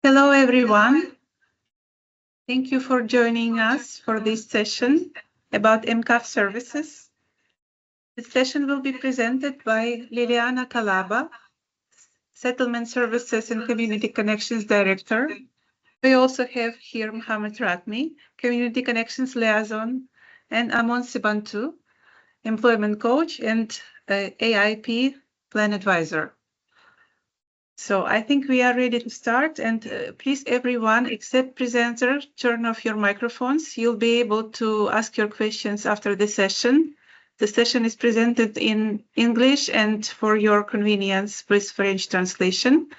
Hello, everyone. Thank you for joining us for this session about MCAF services. The session will be presented by Liliana Kalaba, Settlement Services and Community Connections Director. We also have here Mohammed Ratmi, Community Connections Liaison, and Amon Sibantu, Employment Coach and AIP Plan Advisor. So I think we are ready to start, and please everyone except presenter turn off your microphones. You'll be able to ask your questions after the session. The session is presented in English, and for your convenience, please French translation.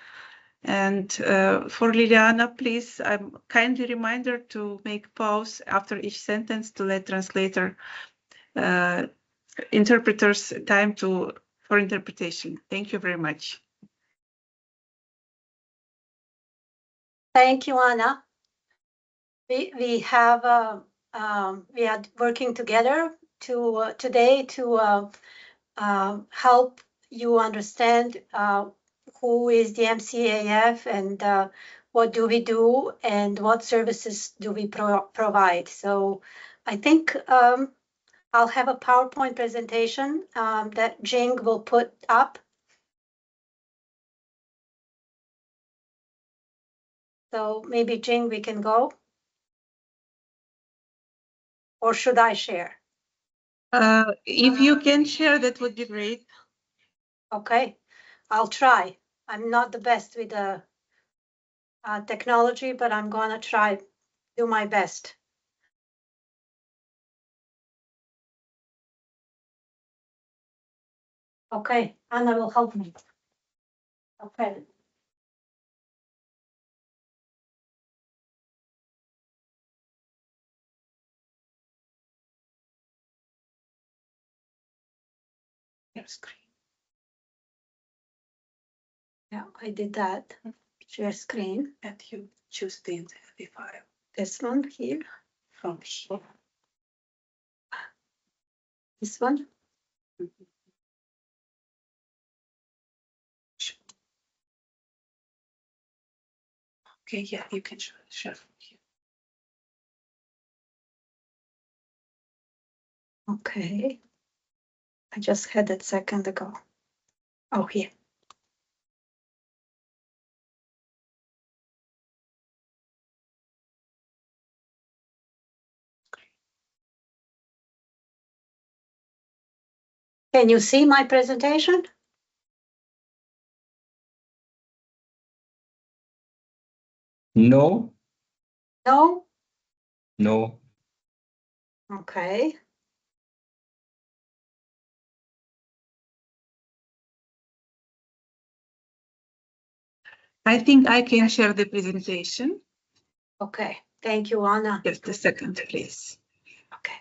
And for Liliana, please, kindly reminder to make pause after each sentence to let translator interpreters time for interpretation. Thank you very much. Thank you, Anna. We are working together today to help you understand who is the MCAF and what do we do and what services do we provide. So I think I'll have a PowerPoint presentation that Jing will put up. So maybe Jing, we can go. Or should I share? If you can share, that would be great. Okay, I'll try. I'm not the best with the technology, but I'm gonna try, do my best. Okay, Anna will help me. Okay. Your screen. Yeah, I did that. Share screen. And you choose the file. This one here. From here. This one. Mm-hmm. Okay, yeah, you can share from here. Okay. I just had it a second ago. Oh, here. Can you see my presentation? No. No? No. Okay. I think I can share the presentation. Okay, thank you, Anna. Just a second, please. Okay.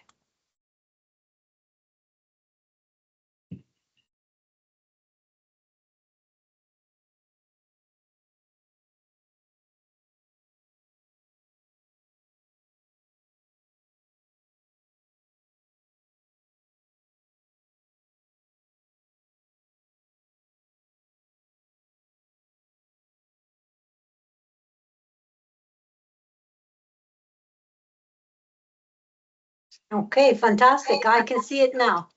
Okay, fantastic. I can see it now.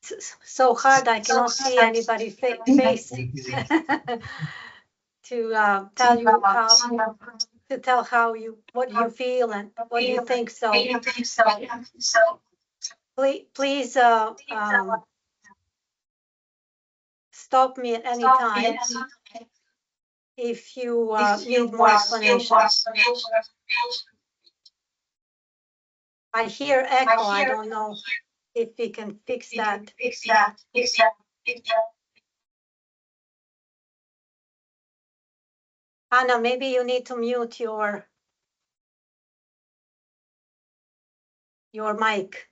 It's so hard, I cannot see anybody's face to tell you what you feel and what you think. So please stop me at any time if you need more explanation. I hear echo. I don't know if we can fix that. Anna, maybe you need to mute your mic.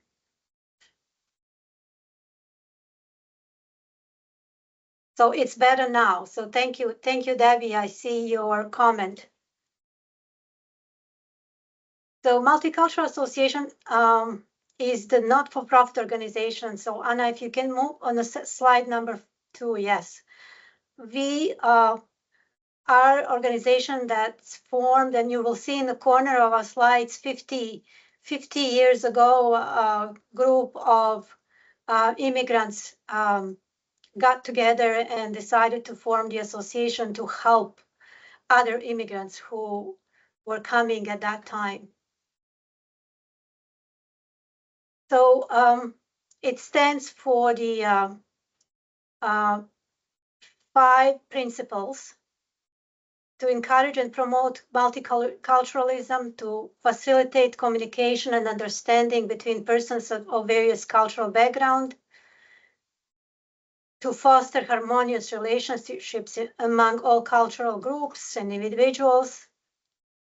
So it's better now. So thank you, Debbie. I see your comment. So Multicultural Association is the not-for-profit organization. So Anna, if you can move on the slide number 2, yes. We are organization that's formed, and you will see in the corner of our slides 50 years ago, a group of immigrants got together and decided to form the association to help other immigrants who were coming at that time. So it stands for the 5 principles to encourage and promote multiculturalism, to facilitate communication and understanding between persons of various cultural background, to foster harmonious relationships among all cultural groups and individuals,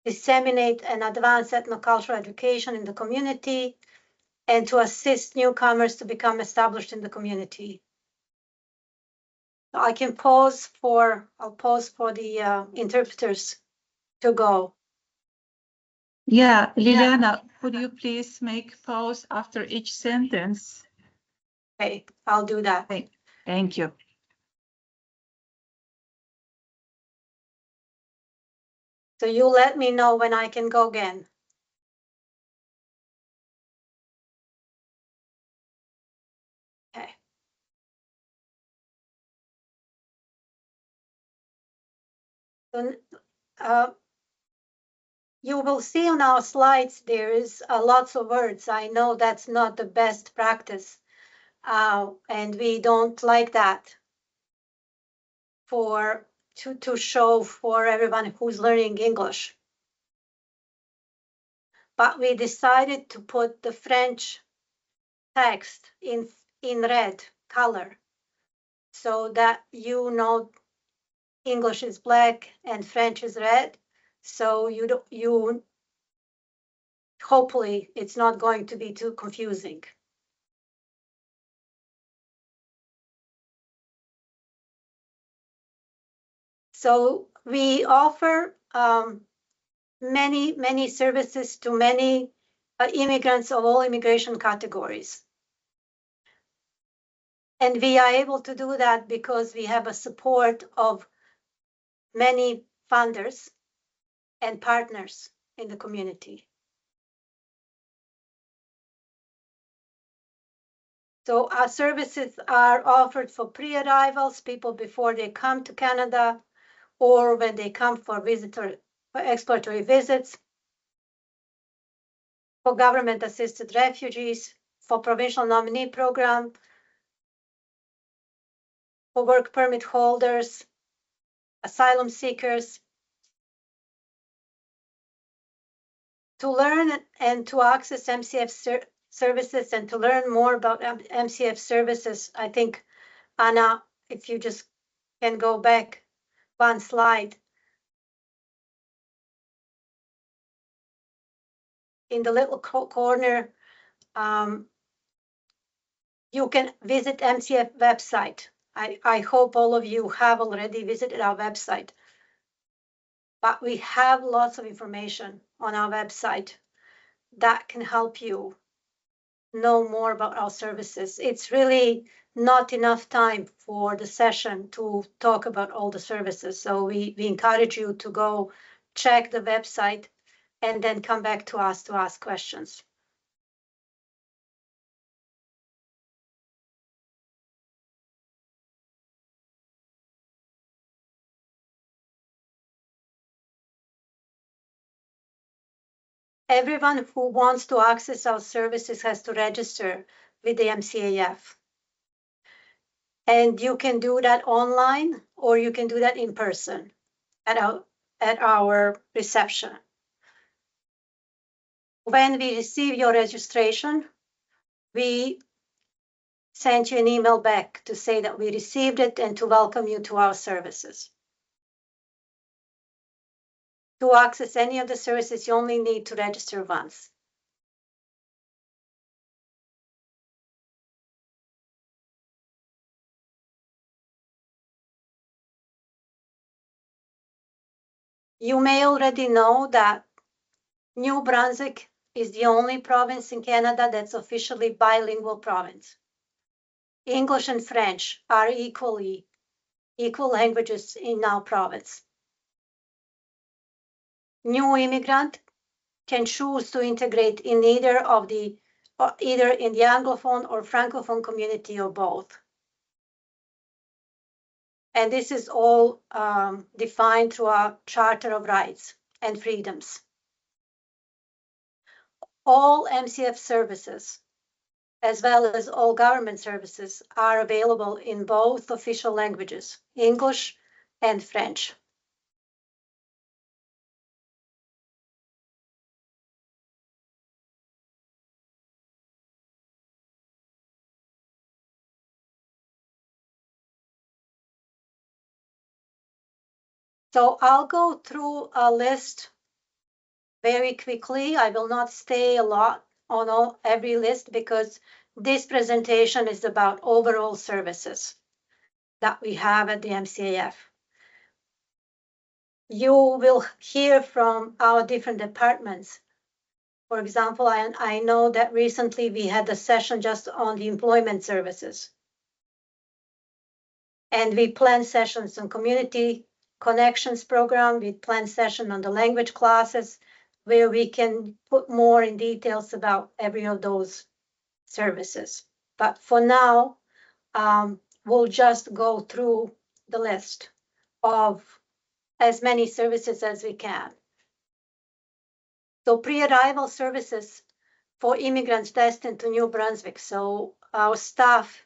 disseminate and advance ethnocultural education in the community, and to assist newcomers to become established in the community. I can I'll pause for the interpreters to go. Yeah, Liliana, could you please make pause after each sentence? Okay, I'll do that. Thank you. So you let me know when I can go again. Okay. So, you will see on our slides there is lots of words. I know that's not the best practice, and we don't like that to show for everyone who's learning English. But we decided to put the French text in red color so that you know English is black and French is red. So you hopefully it's not going to be too confusing. So we offer many services to many immigrants of all immigration categories. And we are able to do that because we have a support of many funders and partners in the community. So our services are offered for pre-arrivals, people before they come to Canada, or when they come for exploratory visits, for government-assisted refugees, for provincial nominee program, for work permit holders, asylum seekers. To learn and to access MCF services and to learn more about MCF services, I think, Anna, if you just can go back one slide. In the little corner, you can visit MCF website. I hope all of you have already visited our website. But we have lots of information on our website that can help you know more about our services. It's really not enough time for the session to talk about all the services. So we encourage you to go check the website and then come back to us to ask questions. Everyone who wants to access our services has to register with the MCAF. And you can do that online, or you can do that in person at our reception. When we receive your registration, we send you an email back to say that we received it and to welcome you to our services. To access any of the services, you only need to register once. You may already know that New Brunswick is the only province in Canada that's officially bilingual province. English and French are equal languages in our province. New immigrant can choose to integrate in either in the Anglophone or Francophone community or both. And this is all defined through our Charter of Rights and Freedoms. All MCF services, as well as all government services, are available in both official languages, English and French. So I'll go through a list very quickly. I will not stay a lot on every list because this presentation is about overall services that we have at the MCAF. You will hear from our different departments. For example, I know that recently we had a session just on the employment services. And we plan sessions on community connections program. We plan session on the language classes where we can put more in details about every of those services. But for now, we'll just go through the list of as many services as we can. So pre-arrival services for immigrants destined to New Brunswick. So our staff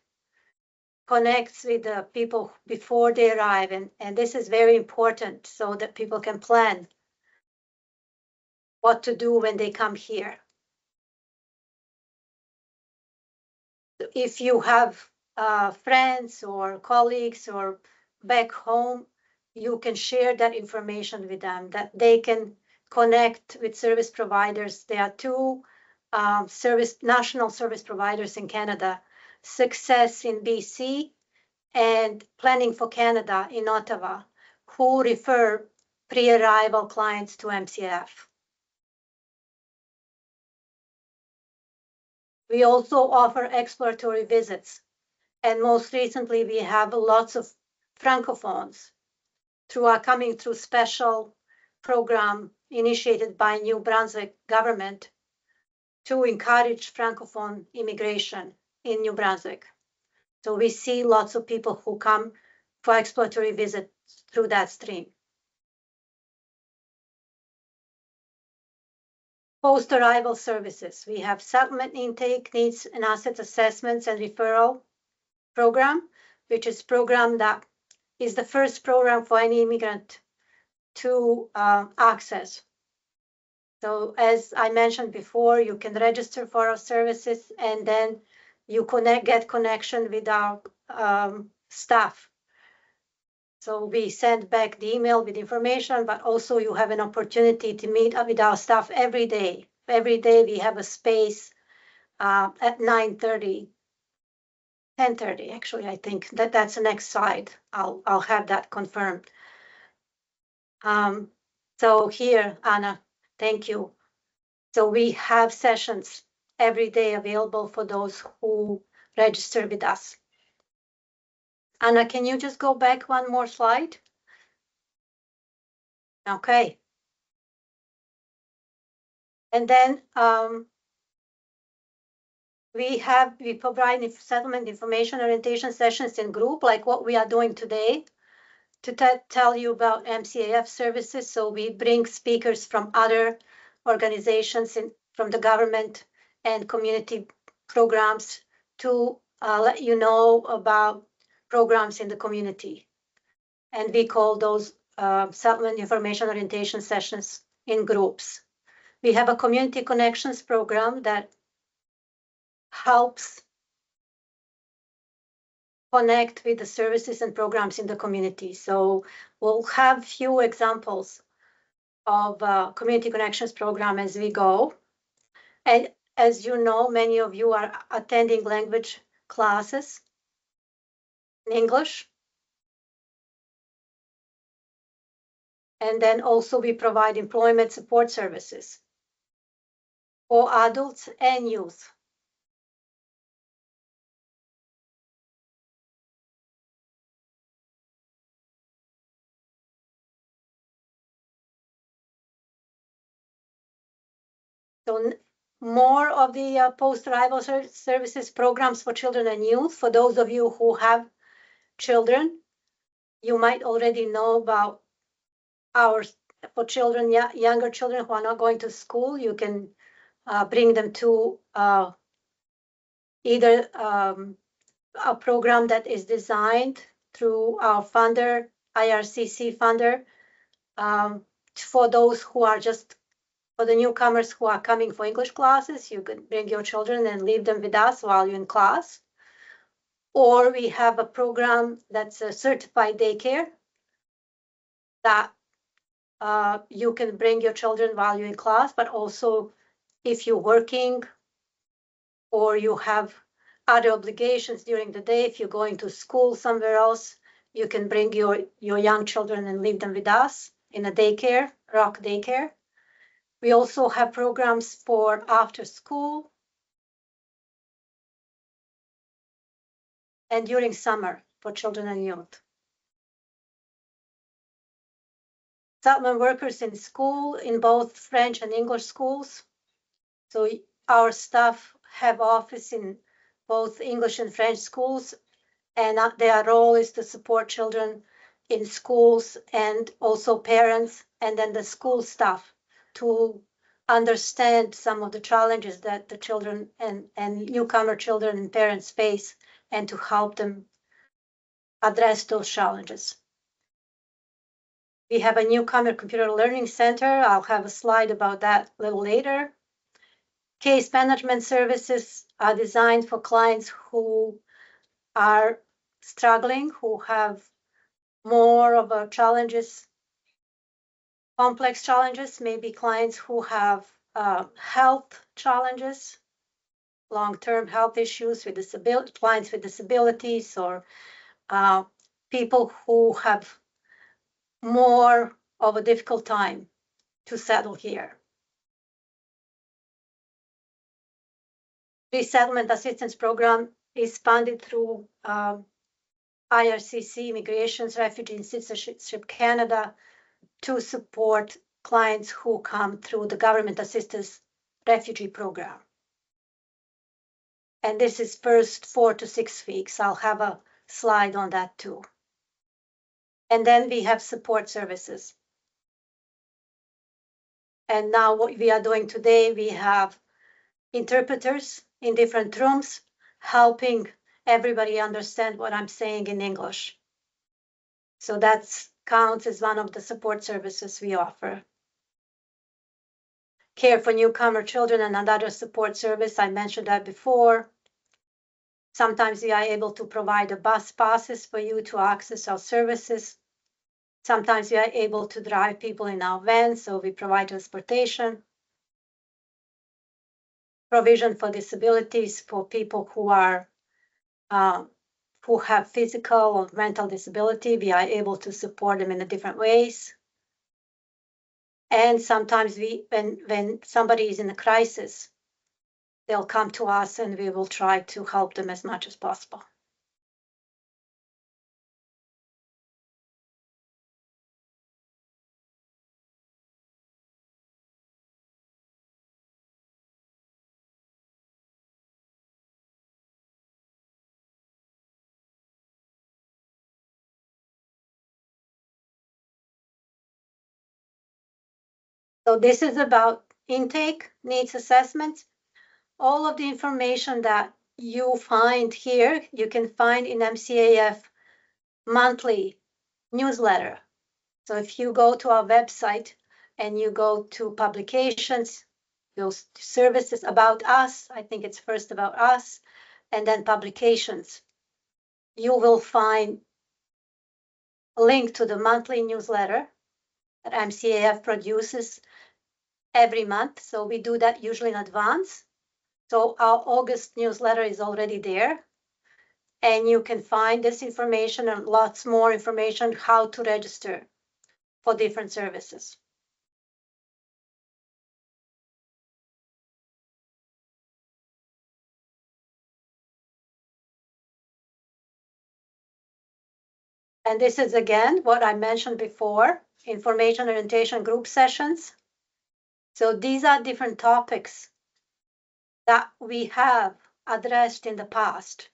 connects with the people before they arrive, and this is very important so that people can plan what to do when they come here. If you have friends or colleagues or back home, you can share that information with them, that they can connect with service providers. There are two national service providers in Canada, Success in BC and Planning for Canada in Ottawa, who refer pre-arrival clients to MCAF. We also offer exploratory visits, and most recently we have lots of Francophones coming through special program initiated by New Brunswick government to encourage Francophone immigration in New Brunswick. So we see lots of people who come for exploratory visits through that stream. Post-arrival services. We have settlement intake, needs and assets assessments and referral program, which is program that is the first program for any immigrant to access. So as I mentioned before, you can register for our services and then you get connection with our staff. So we send back the email with information, but also you have an opportunity to meet up with our staff every day. Every day we have a space at 9:30, 10:30, actually, I think that's the next slide. I'll have that confirmed. So here, Anna, thank you. So we have sessions every day available for those who register with us. Anna, can you just go back one more slide? Okay. And then we provide settlement information orientation sessions in group, like what we are doing today, to tell you about MCAF services. So we bring speakers from other organizations from the government and community programs to let you know about programs in the community. And we call those settlement information orientation sessions in groups. We have a community connections program that helps connect with the services and programs in the community. So we'll have few examples of community connections program as we go. And as you know, many of you are attending language classes in English. And then also we provide employment support services for adults and youth. So more of the post-arrival services programs for children and youth. For those of you who have children, you might already know about ours for children, younger children who are not going to school. You can bring them to either a program that is designed through our funder, IRCC funder, for those who are just, for the newcomers who are coming for English classes. You could bring your children and leave them with us while you're in class. Or we have a program that's a certified daycare that you can bring your children while you're in class, but also if you're working or you have other obligations during the day, if you're going to school somewhere else, you can bring your young children and leave them with us in a daycare, Rock Daycare. We also have programs for after school and during summer for children and youth. Settlement workers in school, in both French and English schools. So our staff have office in both English and French schools, and their role is to support children in schools and also parents, and then the school staff to understand some of the challenges that the children and newcomer children and parents face, and to help them address those challenges. We have a newcomer computer learning center. I'll have a slide about that a little later. Case management services are designed for clients who are struggling, who have more of a challenges, complex challenges, maybe clients who have health challenges, long-term health issues with disability, clients with disabilities, or people who have more of a difficult time to settle here. Resettlement assistance program is funded through IRCC, Immigrations, Refugee and Citizenship Canada, to support clients who come through the government assistance refugee program. And this is first 4 to 6 weeks. I'll have a slide on that too. And then we have support services. And now what we are doing today, we have interpreters in different rooms helping everybody understand what I'm saying in English. So that counts as one of the support services we offer. Care for newcomer children and another support service, I mentioned that before. Sometimes we are able to provide a bus passes for you to access our services. Sometimes we are able to drive people in our vans, so we provide transportation. Provision for disabilities for people who are who have physical or mental disability. We are able to support them in different ways. And sometimes when somebody is in a crisis, they'll come to us and we will try to help them as much as possible. So this is about intake, needs assessments. All of the information that you find here, you can find in MCAF monthly newsletter. So if you go to our website and you go to publications, those services about us, I think it's first about us, and then publications, you will find a link to the monthly newsletter that MCAF produces every month. So we do that usually in advance. So our August newsletter is already there. And you can find this information and lots more information how to register for different services. And this is, again, what I mentioned before, information orientation group sessions. So these are different topics that we have addressed in the past.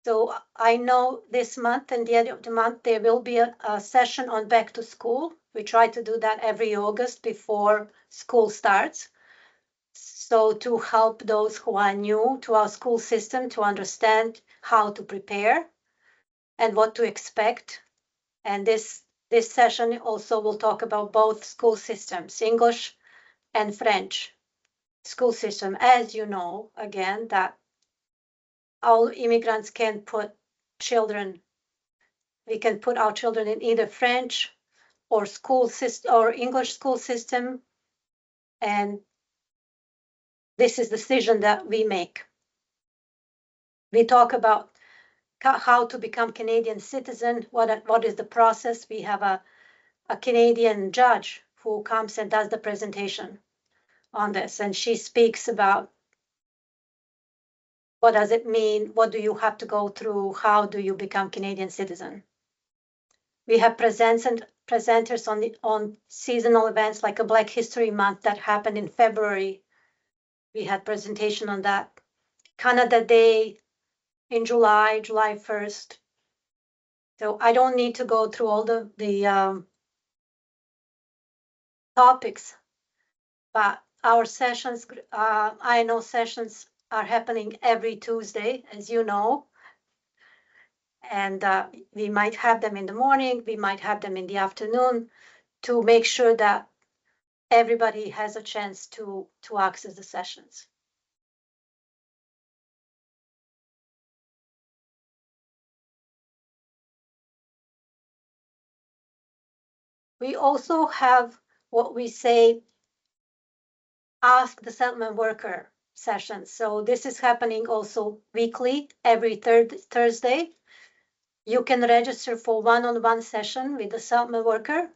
So I know this month and the end of the month, there will be a session on back to school. We try to do that every August before school starts. So to help those who are new to our school system to understand how to prepare and what to expect. And this session also will talk about both school systems, English and French school system. As you know, again, that all immigrants can put children, we can put our children in either French or school system or English school system. And this is the decision that we make. We talk about how to become Canadian citizen, what is the process. We have a Canadian judge who comes and does the presentation on this, and she speaks about what does it mean, what do you have to go through, how do you become Canadian citizen. We have presenters on seasonal events like a Black History Month that happened in February. We had presentation on that. Canada Day in July 1st. So I don't need to go through all the topics, but our sessions, I know sessions are happening every Tuesday, as you know. And we might have them in the morning, we might have them in the afternoon to make sure that everybody has a chance to access the sessions. We also have what we say, Ask the Settlement Worker sessions. So this is happening also weekly, every Thursday. You can register for one-on-one session with the settlement worker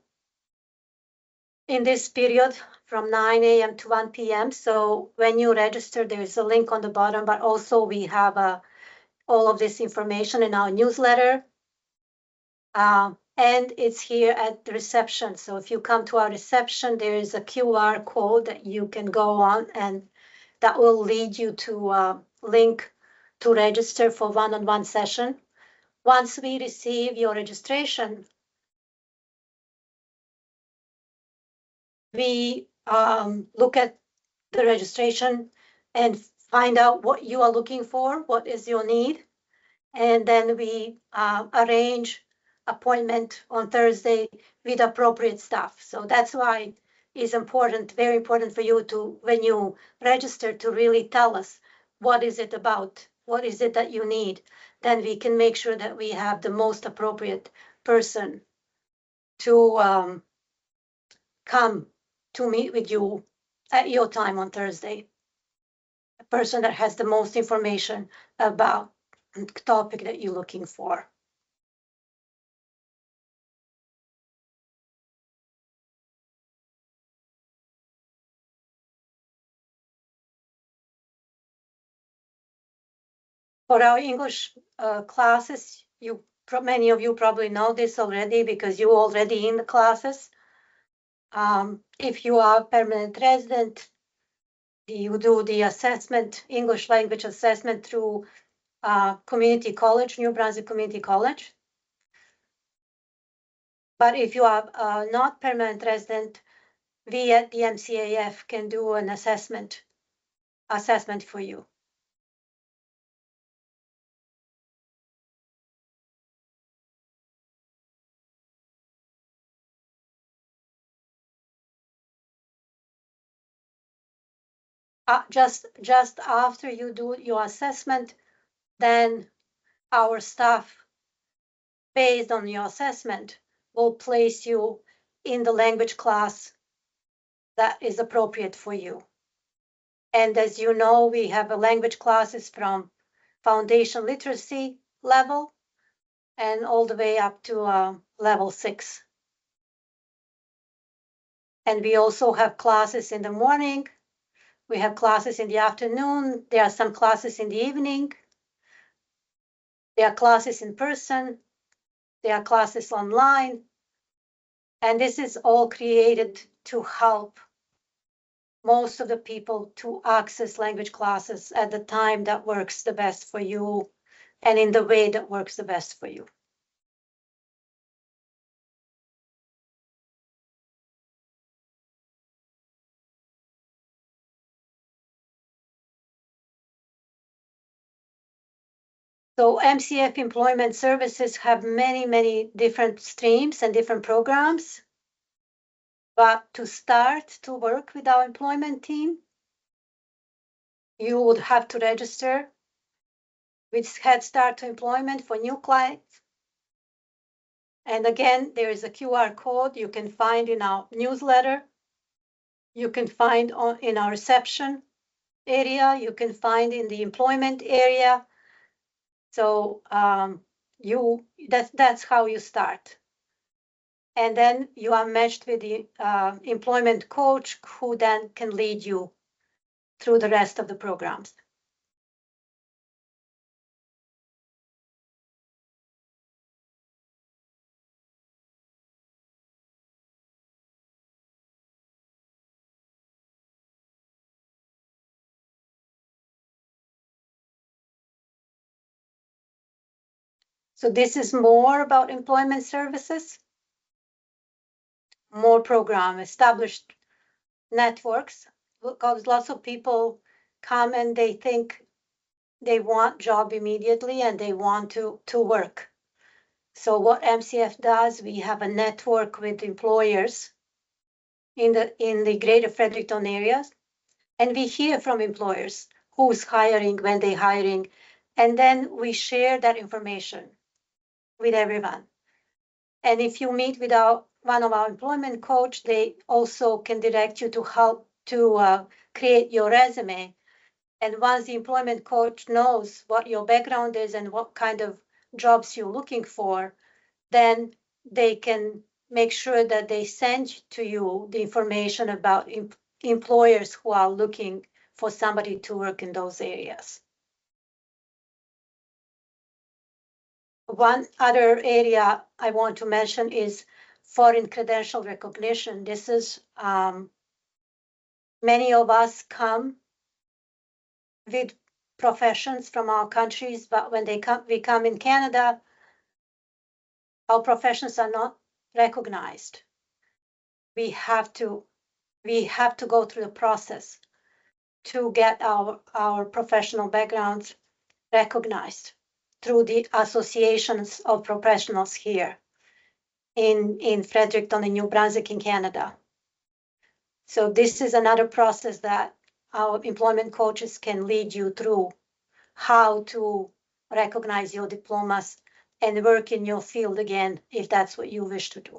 in this period from 9 a.m. to 1 p.m. So when you register, there is a link on the bottom, but also we have all of this information in our newsletter. And it's here at the reception. So if you come to our reception, there is a QR code that you can go on, and that will lead you to a link to register for one-on-one session. Once we receive your registration, we look at the registration and find out what you are looking for, what is your need, and then we arrange appointment on Thursday with appropriate staff. So that's why it's important, very important for you to, when you register, to really tell us what is it about, what is it that you need. Then we can make sure that we have the most appropriate person to come to meet with you at your time on Thursday. A person that has the most information about the topic that you're looking for. For our English classes, many of you probably know this already because you're already in the classes. If you are a permanent resident, you do the assessment, English language assessment through community college, New Brunswick Community College. But if you are not permanent resident, we at the MCAF can do an assessment for you. Just after you do your assessment, then our staff, based on your assessment, will place you in the language class that is appropriate for you. And as you know, we have a language classes from foundation literacy level and all the way up to level 6. And we also have classes in the morning. We have classes in the afternoon. There are some classes in the evening. There are classes in person. There are classes online. And this is all created to help most of the people to access language classes at the time that works the best for you and in the way that works the best for you. So MCF Employment Services have many, many different streams and different programs. But to start to work with our employment team, you would have to register with Head Start to Employment for new clients. And again, there is a QR code you can find in our newsletter. You can find in our reception area. You can find in the employment area. So that's how you start. And then you are matched with the employment coach who then can lead you through the rest of the programs. So this is more about employment services, more program, established networks, because lots of people come and they think they want job immediately and they want to work. So what MCF does, we have a network with employers in the greater Fredericton areas, and we hear from employers who's hiring, when they're hiring, and then we share that information with everyone. And if you meet with one of our employment coach, they also can direct you to help to create your resume. And once the employment coach knows what your background is and what kind of jobs you're looking for, then they can make sure that they send to you the information about employers who are looking for somebody to work in those areas. One other area I want to mention is foreign credential recognition. This is many of us come with professions from our countries, but when we come in Canada, our professions are not recognized. We have to go through the process to get our professional backgrounds recognized through the associations of professionals here in Fredericton and New Brunswick in Canada. So this is another process that our employment coaches can lead you through, how to recognize your diplomas and work in your field again, if that's what you wish to do.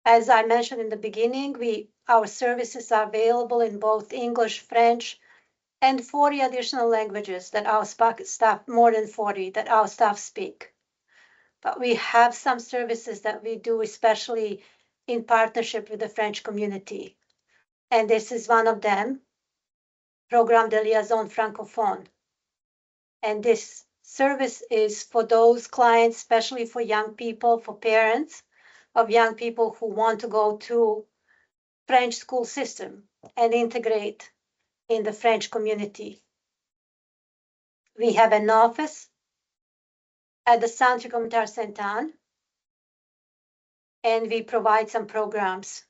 As I mentioned in the beginning, our services are available in both English, French, and 40 additional languages that our staff, more than 40, that our staff speak. But we have some services that we do, especially in partnership with the French community. And this is one of them, Programme de Liaison Francophone. And this service is for those clients, especially for young people, for parents of young people who want to go to French school system and integrate in the French community. We have an office at the Centre Communautaire Sainte-Anne, and we provide some programs.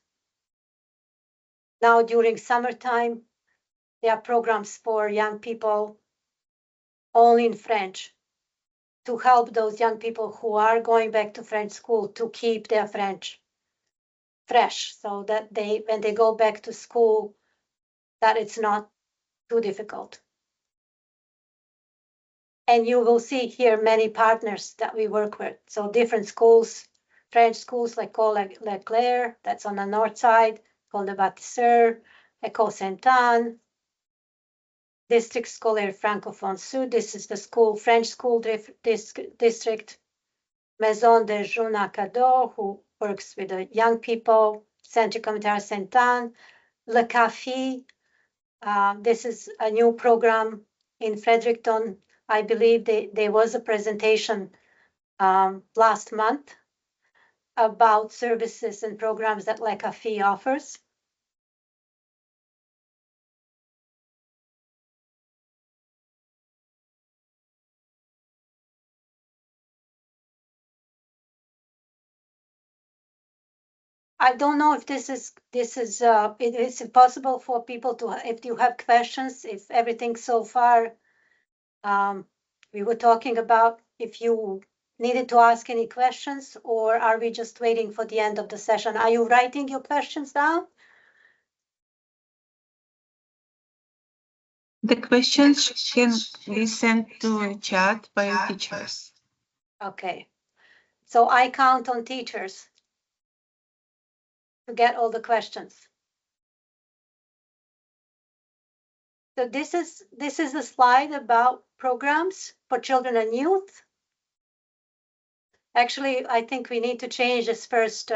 Now during summertime, there are programs for young people only in French to help those young people who are going back to French school to keep their French fresh, so that when they go back to school, that it's not too difficult. And you will see here many partners that we work with. So different schools, French schools like École Leclerc, that's on the north side, École de Bâtisseur, École Sainte-Anne, District Scolaire Francophone Sud, this is the school, French school district, Maison de Jeunes Cadors, who works with the young people, Centre Communautaire Saint-Anne, Le Café. This is a new program in Fredericton. I believe there was a presentation last month about services and programs that Le Café offers. I don't know if it is possible for people to, if you have questions, if everything so far we were talking about, if you needed to ask any questions, or are we just waiting for the end of the session? Are you writing your questions down? The questions can be sent to chat by teachers. Okay, so I count on teachers to get all the questions. So this is a slide about programs for children and youth. Actually, I think we need to change this first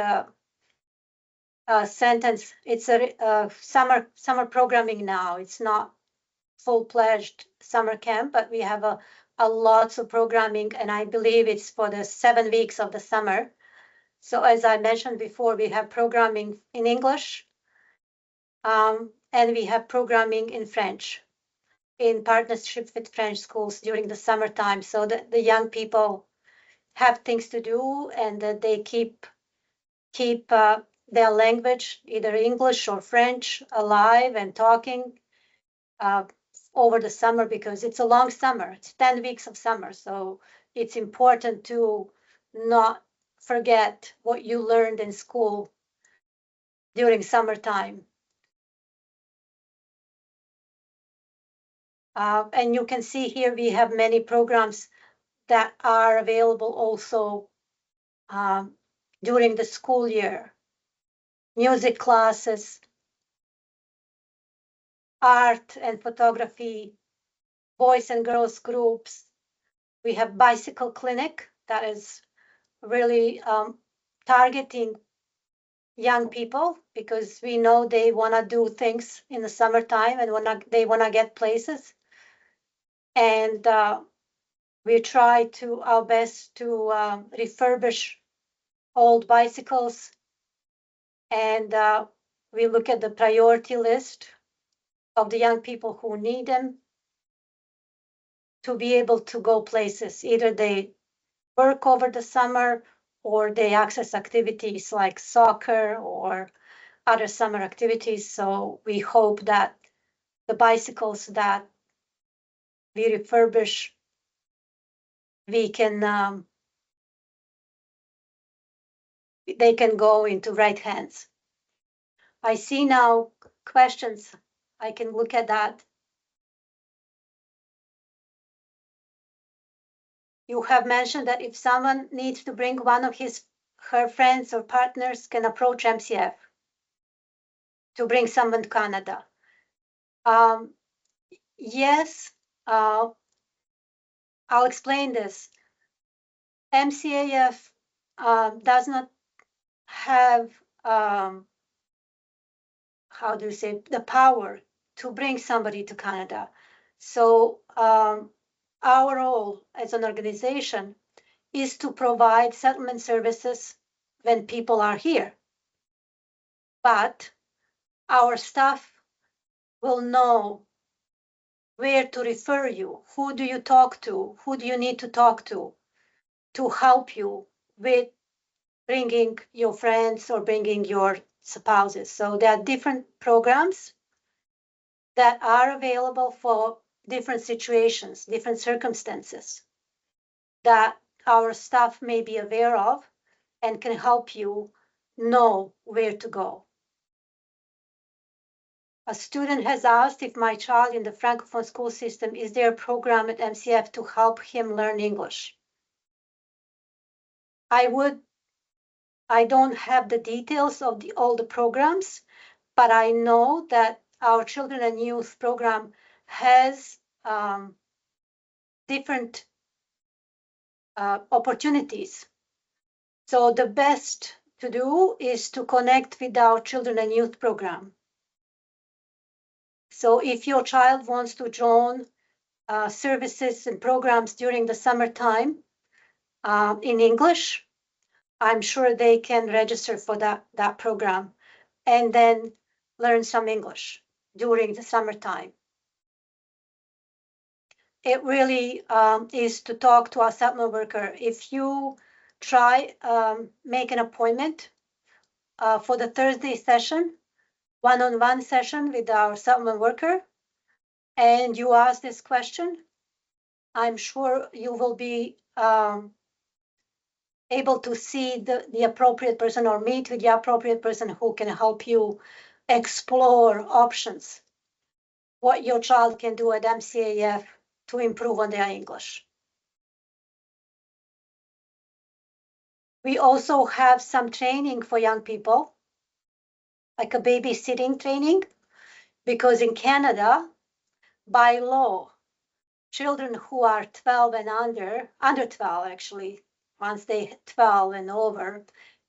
sentence. It's a summer programming now. It's not full-fledged summer camp, but we have a lots of programming, and I believe it's for the 7 weeks of the summer. So as I mentioned before, we have programming in English, and we have programming in French, in partnership with French schools during the summertime, so that the young people have things to do and that they keep their language, either English or French, alive and talking over the summer, because it's a long summer. It's 10 weeks of summer, so it's important to not forget what you learned in school during summertime. And you can see here we have many programs that are available also during the school year. Music classes, art and photography, boys and girls groups. We have bicycle clinic that is really targeting young people, because we know they want to do things in the summertime and they want to get places. And we try our best to refurbish old bicycles, and we look at the priority list of the young people who need them to be able to go places. Either they work over the summer or they access activities like soccer or other summer activities. So we hope that the bicycles that we refurbish, they can go into right hands. I see now questions. I can look at that. You have mentioned that if someone needs to bring one of her friends or partners, can approach MCF to bring someone to Canada. Yes, I'll explain this. MCAF does not have, how do you say, the power to bring somebody to Canada. So our role as an organization is to provide settlement services when people are here. But our staff will know where to refer you, who do you talk to, who do you need to talk to help you with bringing your friends or bringing your spouses. So there are different programs that are available for different situations, different circumstances that our staff may be aware of and can help you know where to go. A student has asked if my child in the Francophone school system, is there a program at MCF to help him learn English? I don't have the details of all the programs, but I know that our children and youth program has different opportunities. So the best to do is to connect with our children and youth program. So if your child wants to join services and programs during the summertime in English, I'm sure they can register for that program and then learn some English during the summertime. It really is to talk to a settlement worker. If you try make an appointment for the Thursday session, one-on-one session with our settlement worker, and you ask this question, I'm sure you will be able to see the appropriate person or meet with the appropriate person who can help you explore options, what your child can do at MCAF to improve on their English. We also have some training for young people, like a babysitting training, because in Canada, by law, children who are 12 and under 12 actually, once they 12 and over,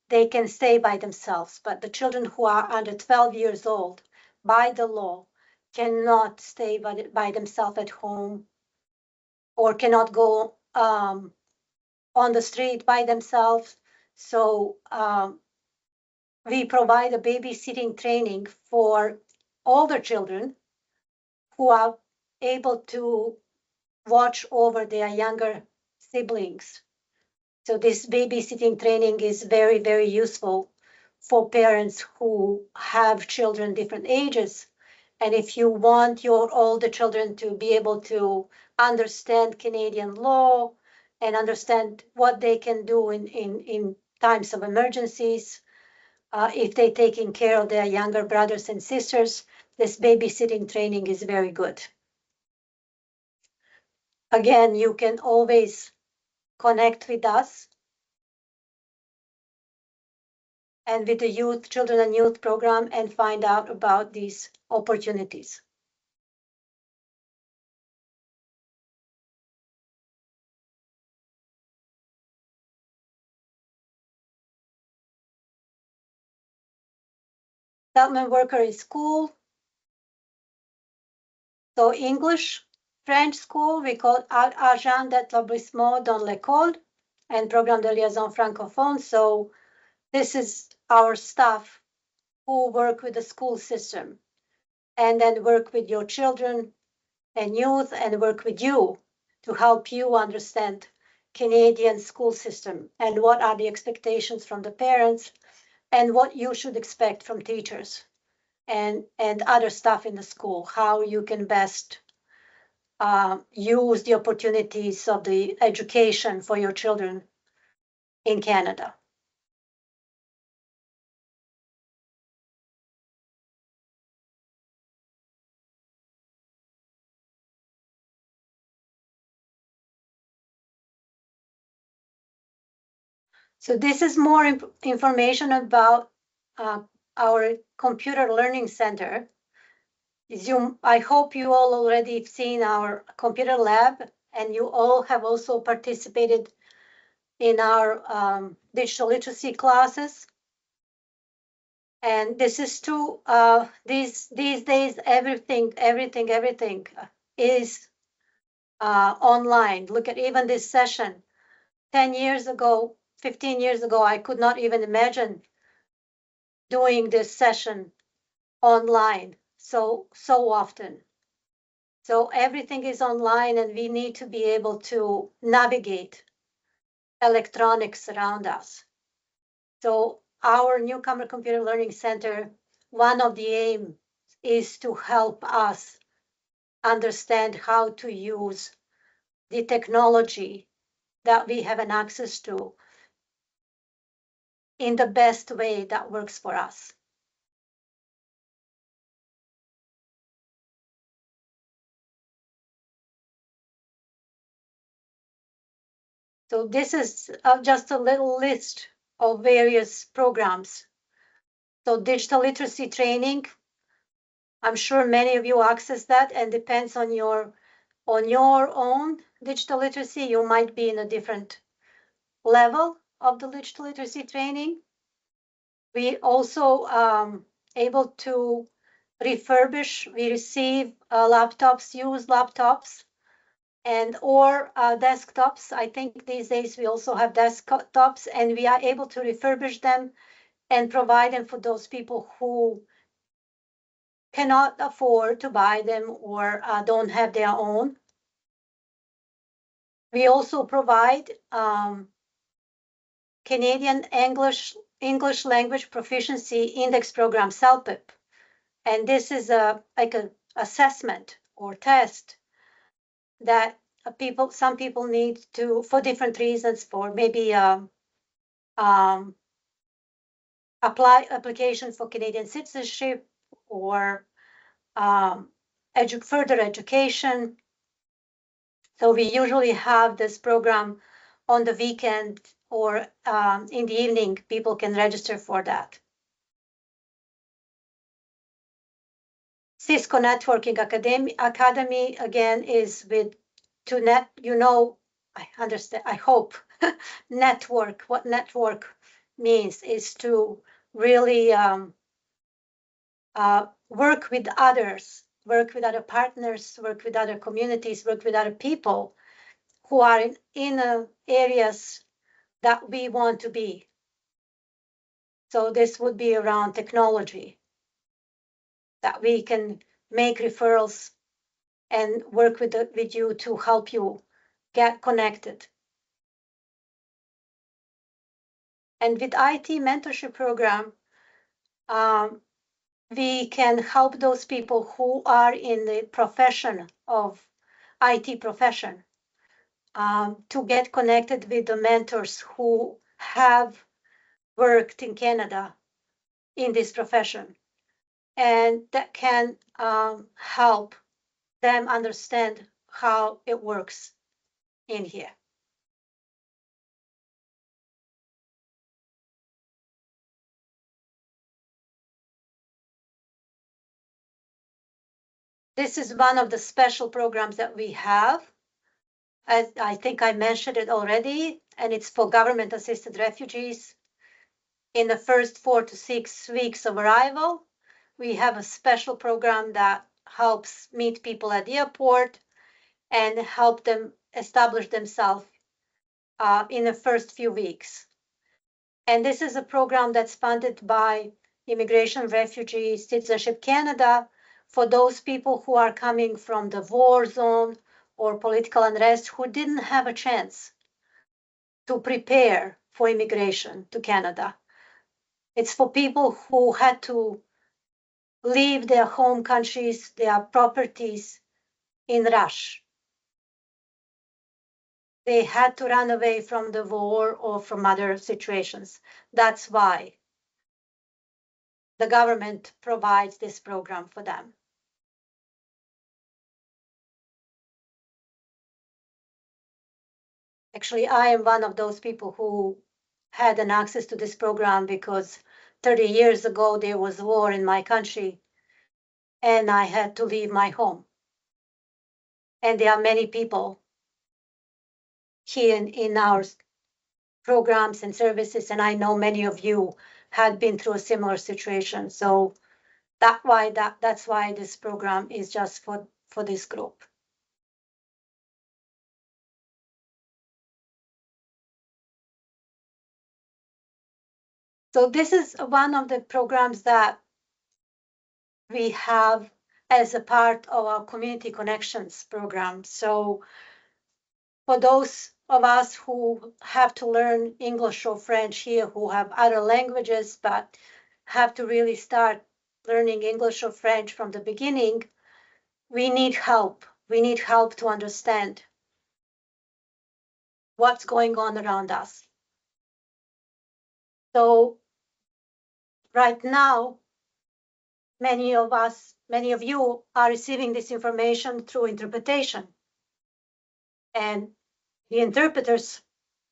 they can stay by themselves. But the children who are under 12 years old, by the law, cannot stay by themselves at home or cannot go on the street by themselves. So we provide a babysitting training for older children who are able to watch over their younger siblings. So this babysitting training is very, very useful for parents who have children different ages. And if you want your older children to be able to understand Canadian law and understand what they can do in times of emergencies, if they're taking care of their younger brothers and sisters, this babysitting training is very good. Again, you can always connect with us and with the youth, children and youth program and find out about these opportunities. Settlement worker is school. So English, French school, we call Agent d'établissement dans l'école and Programme de liaison francophone. So this is our staff who work with the school system and then work with your children and youth and work with you to help you understand Canadian school system and what are the expectations from the parents and what you should expect from teachers and other staff in the school, how you can best use the opportunities of the education for your children in Canada. So this is more information about our computer learning center. I hope you all already have seen our computer lab and you all have also participated in our digital literacy classes. And this is true, these days, everything is online. Look at even this session. 10 years ago, 15 years ago, I could not even imagine doing this session online so often. So everything is online and we need to be able to navigate electronics around us. So our Newcomer Computer Learning Center, one of the aims is to help us understand how to use the technology that we have an access to in the best way that works for us. So this is just a little list of various programs. So digital literacy training, I'm sure many of you access that and depends on your own digital literacy. You might be in a different level of the digital literacy training. We also able to refurbish. We receive laptops, used laptops, and or desktops. I think these days we also have desktops, and we are able to refurbish them and provide them for those people who cannot afford to buy them or don't have their own. We also provide Canadian English Language Proficiency Index Program, CELPIP. And this is like an assessment or test that some people need to, for different reasons, for maybe application for Canadian citizenship or further education. So we usually have this program on the weekend or in the evening. People can register for that. Cisco Networking Academy again is with I understand, I hope, network. What network means is to really work with others, work with other partners, work with other communities, work with other people who are in areas that we want to be. So this would be around technology, that we can make referrals and work with you to help you get connected. And with IT mentorship program, we can help those people who are in the profession of IT profession to get connected with the mentors who have worked in Canada in this profession, and that can help them understand how it works in here. This is one of the special programs that we have. As I think I mentioned it already, and it's for government-assisted refugees. In the first 4 to 6 weeks of arrival, we have a special program that helps meet people at the airport and help them establish themselves in the first few weeks. And this is a program that's funded by Immigration, Refugee, Citizenship Canada for those people who are coming from the war zone or political unrest who didn't have a chance to prepare for immigration to Canada. It's for people who had to leave their home countries, their properties in rush. They had to run away from the war or from other situations. That's why the government provides this program for them. Actually, I am one of those people who had an access to this program because 30 years ago, there was a war in my country and I had to leave my home. And there are many people here in our programs and services, and I know many of you had been through a similar situation. So that's why this program is just for this group. So this is one of the programs that we have as a part of our Community Connections program. So for those of us who have to learn English or French here, who have other languages, but have to really start learning English or French from the beginning, we need help. We need help to understand what's going on around us. So right now, many of you are receiving this information through interpretation. And the interpreters,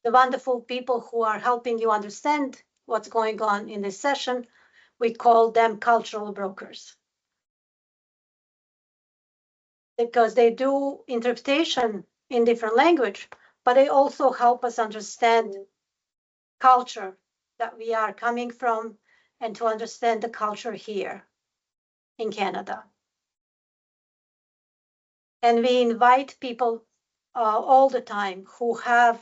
the wonderful people who are helping you understand what's going on in this session, we call them cultural brokers. Because they do interpretation in different language, but they also help us understand culture that we are coming from and to understand the culture here in Canada. And we invite people all the time who have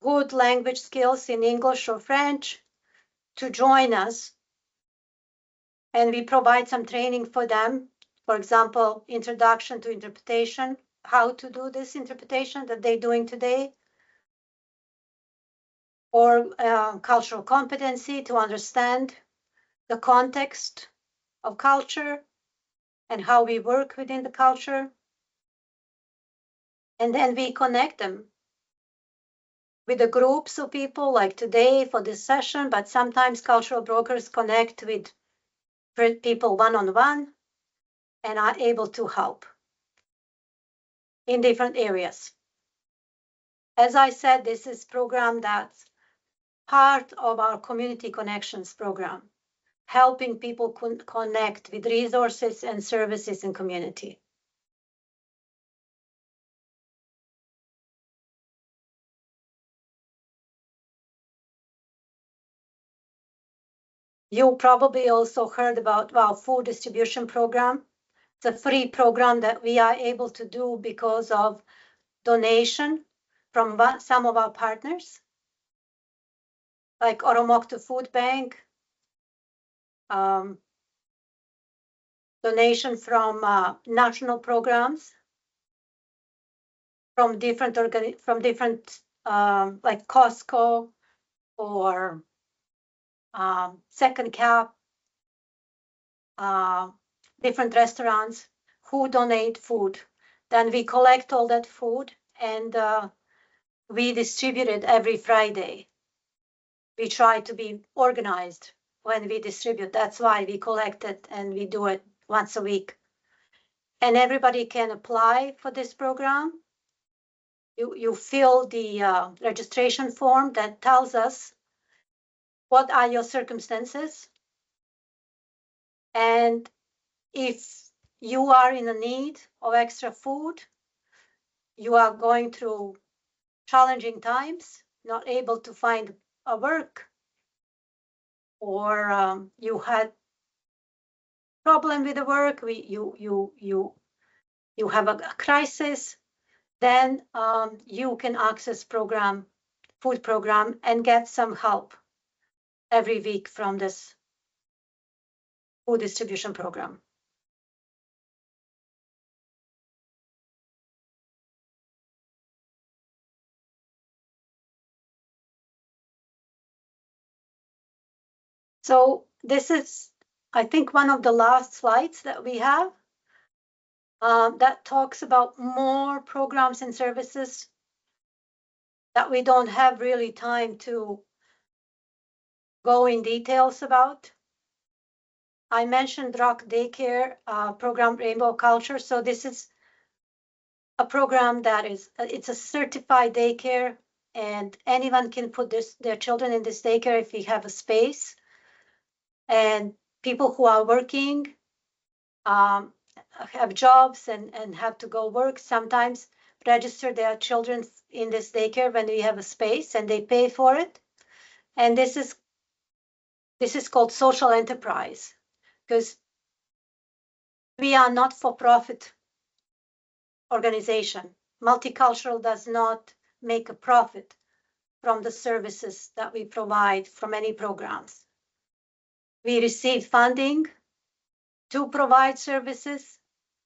good language skills in English or French to join us. And we provide some training for them. For example, introduction to interpretation, how to do this interpretation that they're doing today, or cultural competency to understand the context of culture and how we work within the culture. And then we connect them with the groups of people like today for this session, but sometimes cultural brokers connect with people one-on-one and are able to help in different areas. As I said, this is a program that's part of our Community Connections program, helping people connect with resources and services in community. You probably also heard about our food distribution program. It's a free program that we are able to do because of donation from some of our partners, like Oromocto Food Bank, donation from national programs, from different like Costco or Second Cap, different restaurants who donate food. Then we collect all that food and we distribute it every Friday. We try to be organized when we distribute. That's why we collect it and we do it once a week. And everybody can apply for this program. You fill the registration form that tells us what are your circumstances. And if you are in a need of extra food, you are going through challenging times, not able to find a work, or you had problem with the work, you have a crisis, then you can access food program and get some help every week from this food distribution program. So this is, I think, one of the last slides that we have that talks about more programs and services that we don't have really time to go in details about. I mentioned drug daycare program Rainbow Culture. So this is a program that it's a certified daycare, and anyone can put their children in this daycare if we have a space. And people who are working, have jobs and have to go work, sometimes register their children in this daycare when we have a space and they pay for it. And this is called social enterprise, because we are not for-profit organization. Multicultural does not make a profit from the services that we provide from any programs. We receive funding to provide services,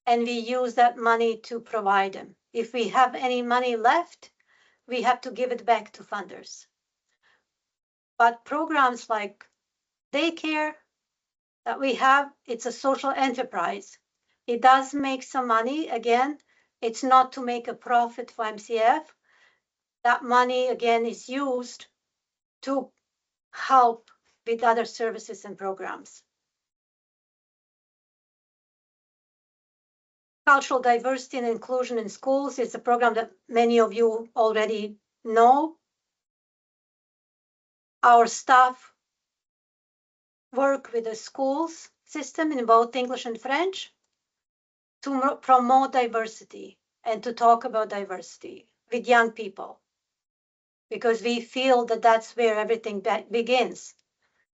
and we use that money to provide them. If we have any money left, we have to give it back to funders. But programs like daycare that we have, it's a social enterprise. It does make some money. Again, it's not to make a profit for MCAF. That money, again, is used to help with other services and programs. Cultural diversity and inclusion in schools is a program that many of you already know. Our staff work with the schools system in both English and French to promote diversity and to talk about diversity with young people, because we feel that that's where everything begins.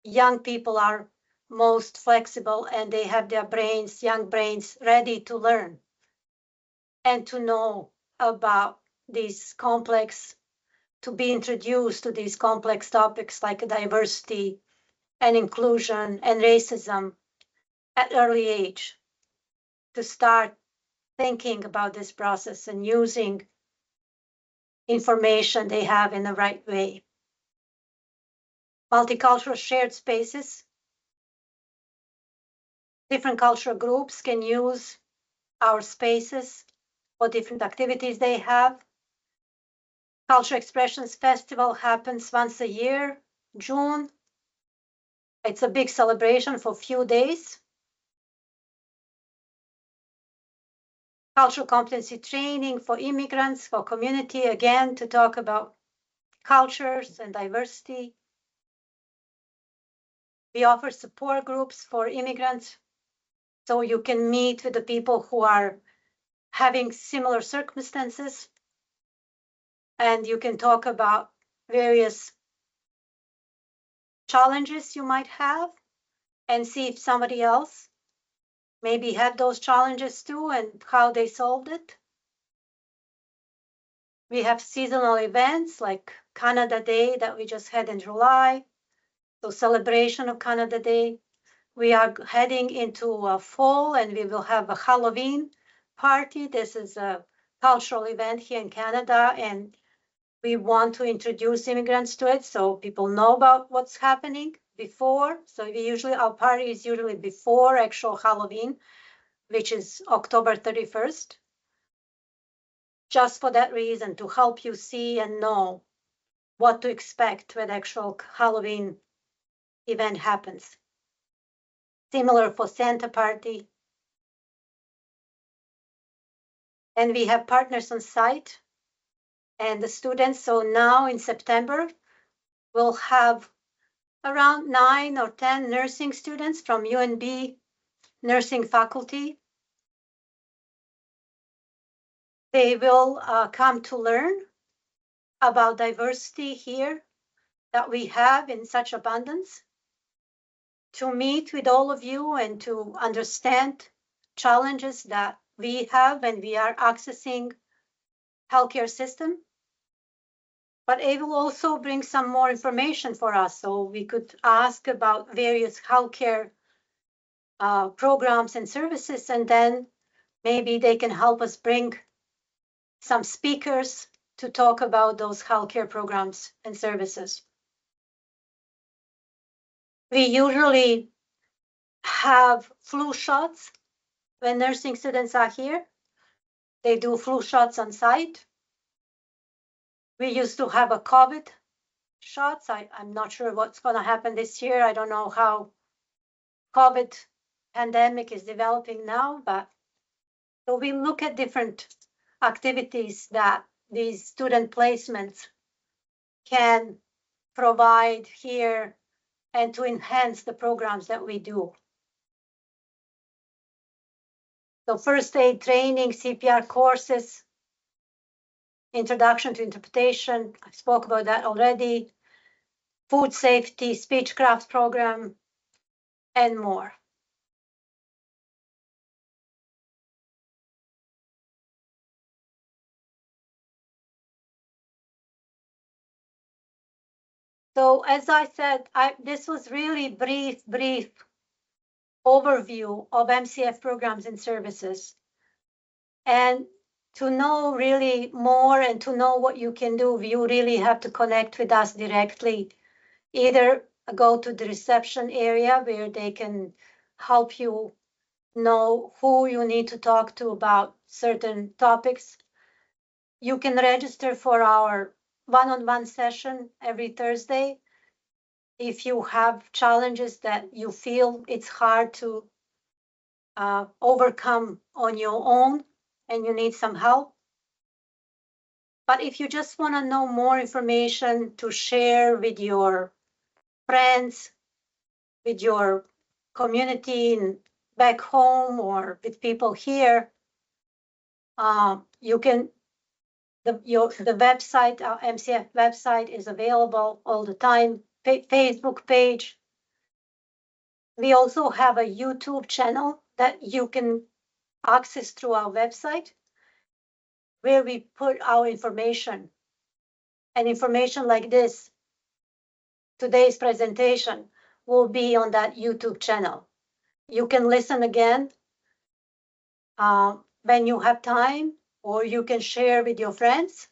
young people are most flexible and they have their brains, young brains, ready to learn and to know about these complex, to be introduced to these complex topics like diversity and inclusion and racism at early age, to start thinking about this process and using information they have in the right way. Multicultural shared spaces. Different cultural groups can use our spaces for different activities they have. Cultural Expressions Festival happens once a year, June. It's a big celebration for a few days. Cultural competency training for immigrants, for community, again, to talk about cultures and diversity. We offer support groups for immigrants, so you can meet with the people who are having similar circumstances, and you can talk about various challenges you might have and see if somebody else maybe had those challenges too and how they solved it. We have seasonal events like Canada Day that we just had in July, so celebration of Canada Day. We are heading into fall and we will have a Halloween party. This is a cultural event here in Canada, and we want to introduce immigrants to it so people know about what's happening before. So our party is usually before actual Halloween, which is October 31st. Just for that reason, to help you see and know what to expect when actual Halloween event happens. Similar for Santa Party. And we have partners on site and the students. So now in September, we'll have around 9 or 10 nursing students from UNB nursing faculty. They will come to learn about diversity here that we have in such abundance, to meet with all of you and to understand challenges that we have when we are accessing healthcare system. But it will also bring some more information for us, so we could ask about various healthcare programs and services, and then maybe they can help us bring some speakers to talk about those healthcare programs and services. We usually have flu shots when nursing students are here. They do flu shots on site. We used to have a COVID shots. I'm not sure what's going to happen this year. I don't know how COVID pandemic is developing now, but so we look at different activities that these student placements can provide here and to enhance the programs that we do. So first aid training, CPR courses, introduction to interpretation, I spoke about that already, food safety, speechcraft program, and more. So as I said, this was really brief overview of MCF programs and services. And to know really more and to know what you can do, you really have to connect with us directly. Either go to the reception area where they can help you know who you need to talk to about certain topics. You can register for our one-on-one session every Thursday. If you have challenges that you feel it's hard to overcome on your own and you need some help. But if you just want to know more information to share with your friends, with your community back home or with people here, you can, the website, our MCF website is available all the time, Facebook page, We also have a YouTube channel that you can access through our website, where we put our information, and information like this, today's presentation, will be on that YouTube channel. You can listen again when you have time, or you can share with your friends,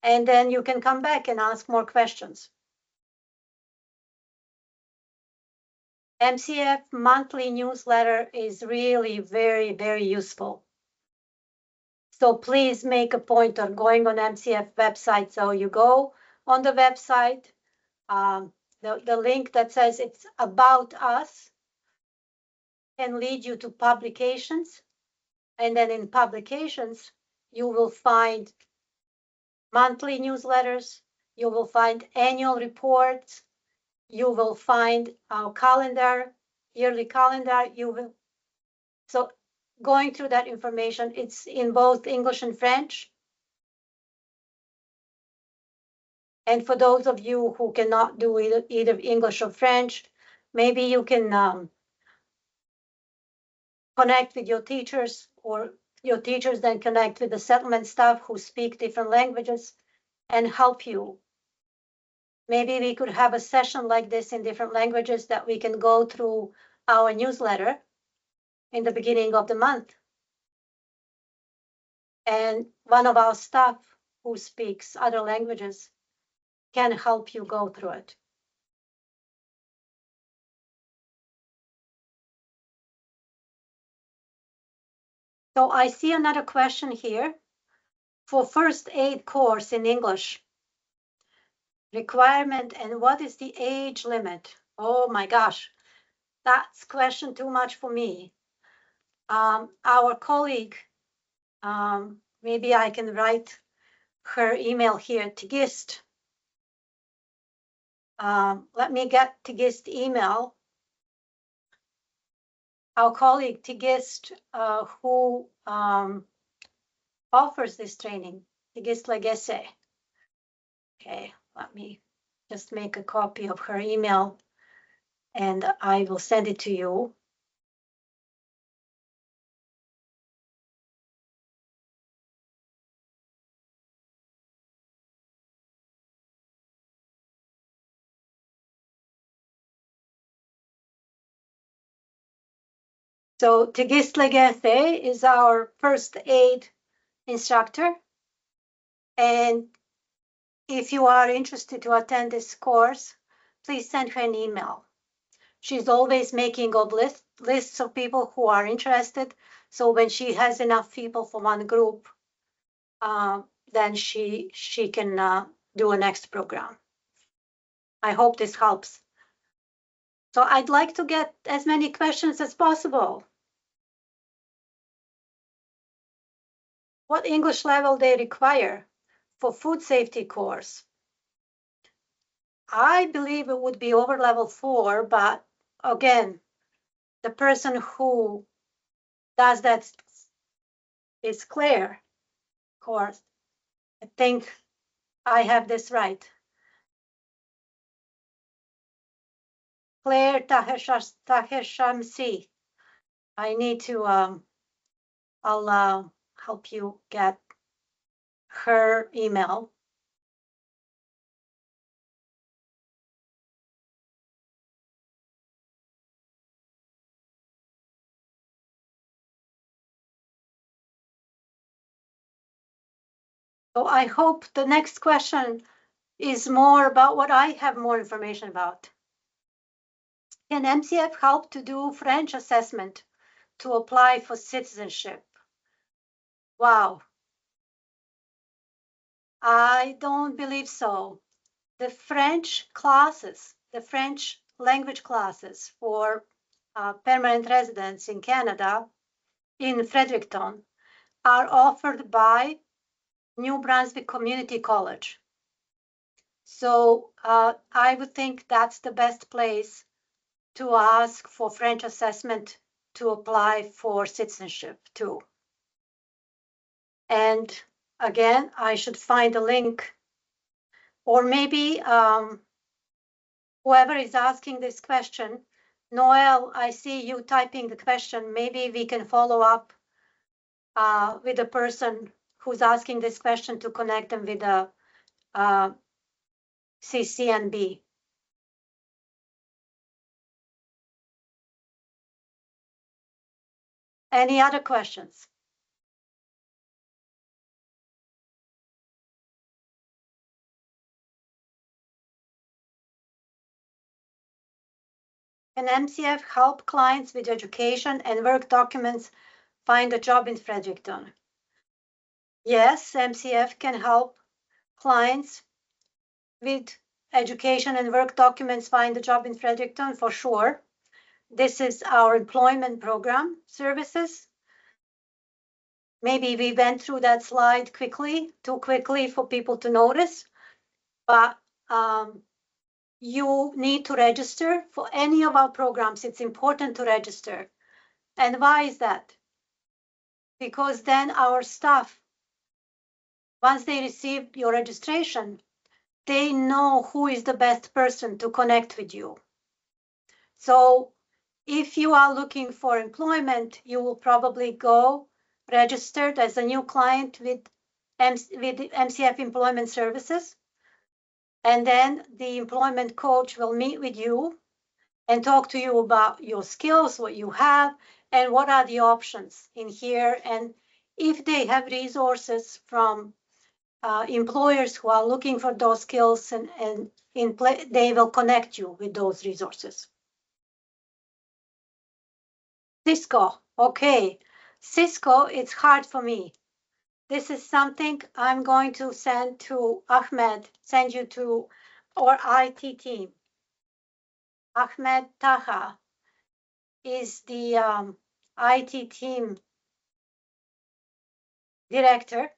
and then you can come back and ask more questions. MCF monthly newsletter is really very, very useful. So please make a point of going on MCF website. So you go on the website, the link that says it's about us can lead you to publications. And then in publications, you will find monthly newsletters, you will find annual reports, you will find our calendar, yearly calendar. So going through that information, it's in both English and French. And for those of you who cannot do either English or French, maybe you can connect with your teachers, or your teachers then connect with the settlement staff who speak different languages and help you. Maybe we could have a session like this in different languages that we can go through our newsletter in the beginning of the month. And one of our staff who speaks other languages can help you go through it. So I see another question here. For first aid course in English, requirement and what is the age limit? Oh my gosh, that's question too much for me. Our colleague, maybe I can write her email here, Tigist. Let me get Tigist email. Our colleague Tigist, who offers this training, Tigist Legese. Okay, let me just make a copy of her email and I will send it to you. So Tigist Legese is our first aid instructor. And if you are interested to attend this course, please send her an email. She's always making up lists of people who are interested. So when she has enough people for one group, then she can do a next program. I hope this helps. So I'd like to get as many questions as possible. What English level they require for food safety course? I believe it would be over level 4, but again, the person who does that is Claire, of course. I think I have this right. Claire Taheshamsi. I need to, I'll help you get her email. So I hope the next question is more about what I have more information about. Can MCF help to do French assessment to apply for citizenship? Wow. I don't believe so. The French classes, the French language classes for permanent residents in Canada, in Fredericton, are offered by New Brunswick Community College. So I would think that's the best place to ask for French assessment to apply for citizenship too. And again, I should find a link, or maybe whoever is asking this question Noel, I see you typing the question. Maybe we can follow up with the person who's asking this question to connect them with the CCNB. Any other questions? Can MCF help clients with education and work documents find a job in Fredericton? Yes, MCF can help clients with education and work documents find a job in Fredericton for sure. This is our employment program services. Maybe we went through that slide quickly, too quickly for people to notice, but you need to register for any of our programs. It's important to register. And why is that? Because then our staff, once they receive your registration, they know who is the best person to connect with you. So if you are looking for employment, you will probably go registered as a new client with MCF Employment Services. And then the employment coach will meet with you and talk to you about your skills, what you have, and what are the options in here. And if they have resources from employers who are looking for those skills, and they will connect you with those resources. Cisco, okay. Cisco, it's hard for me. This is something I'm going to send to Ahmed, send you to our IT team. Ahmed Taha is the IT team director.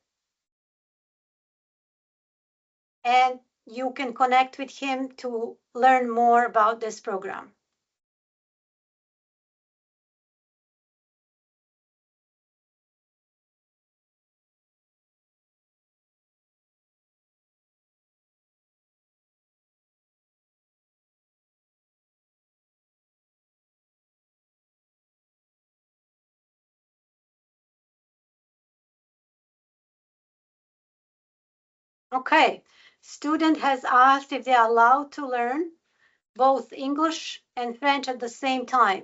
And you can connect with him to learn more about this program. Okay, student has asked if they are allowed to learn both English and French at the same time.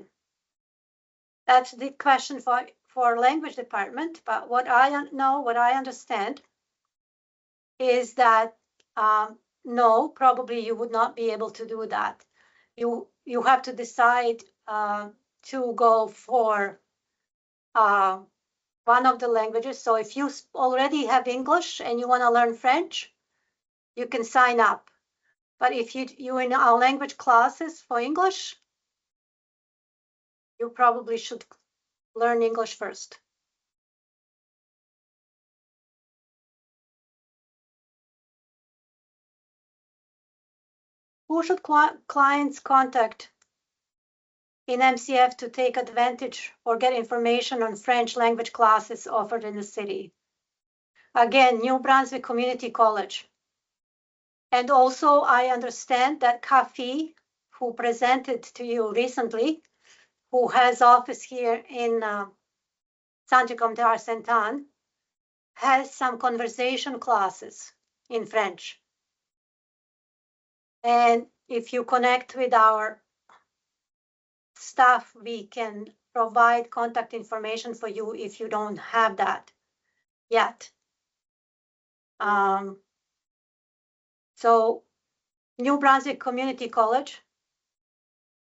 That's the question for language department, but what I know, what I understand is that no, probably you would not be able to do that. You have to decide to go for one of the languages. So if you already have English and you want to learn French, you can sign up. But if you in our language classes for English, you probably should learn English first. Who should clients contact in MCF to take advantage or get information on French language classes offered in the city? Again, New Brunswick Community College. And also, I understand that Kafi, who presented to you recently, who has office here in Saint-Jacques-Saint-Anne, has some conversation classes in French. And if you connect with our staff, we can provide contact information for you if you don't have that yet. So New Brunswick Community College